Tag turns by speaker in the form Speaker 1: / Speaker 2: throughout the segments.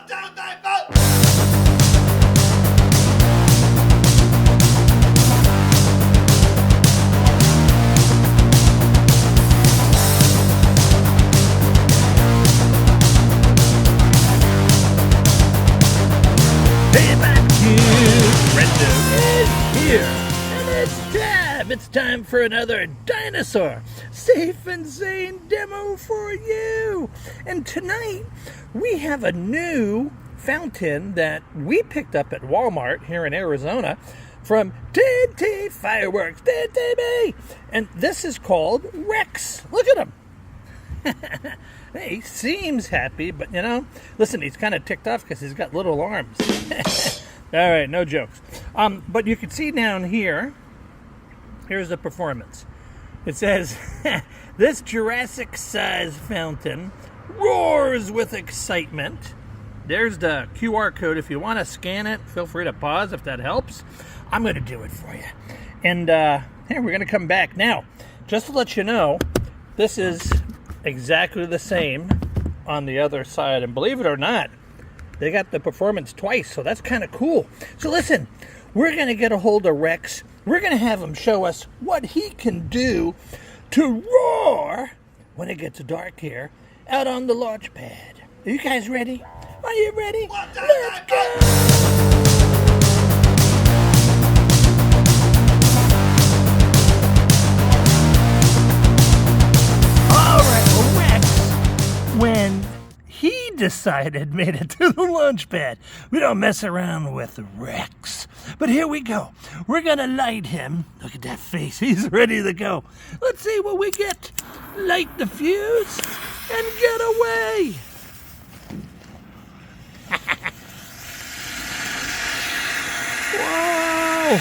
Speaker 1: BBQ Rando is here, and it's time for another dinosaur safe and sane demo for you. And tonight we have a new fountain that we picked up at Walmart here in Arizona from TNT Fireworks, TNTMeeeeeeee, and this is called Rex. Look at him. He seems happy, but listen, he's kind of ticked off because he's got little arms. All right, no jokes. But you can see down here, here's the performance. It says, this Jurassic-sized fountain roars with excitement. There's the QR code. If you want to scan it, feel free to pause if that helps. I'm going to do it for you. And here, we're going to come back. Now, just to let you know, this is exactly the same on the other side. And believe it or not, they got the performance twice, so that's kind of cool. So listen, we're going to get a hold of Rex. We're going to have him show us what he can do to roar when it gets dark here out on the launch pad. Are you guys ready? Are you ready? Let's go! When he made it to the launch pad. We don't mess around with Rex. But here we go. We're gonna light him. Look at that face. He's ready to go. Let's see what we get. Light the fuse and get away. Whoa!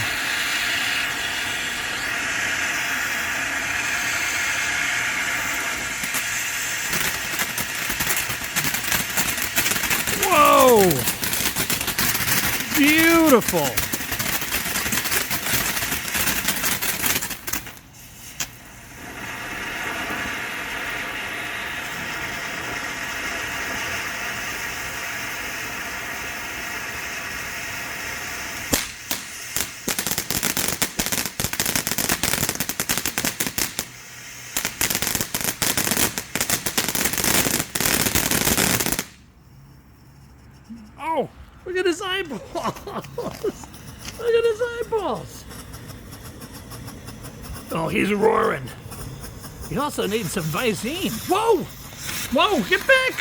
Speaker 1: Whoa! Beautiful! Oh, look at his eyeballs. Look at his eyeballs. Oh, he's roaring. He also needs some Visine. Whoa! Whoa, get back!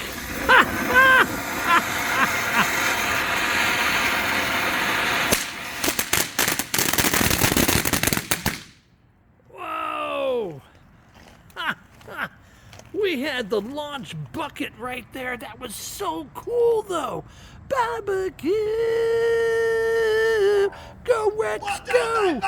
Speaker 1: Whoa! We had the launch bucket right there. That was so cool, though. BBQ! Go, Rex, go!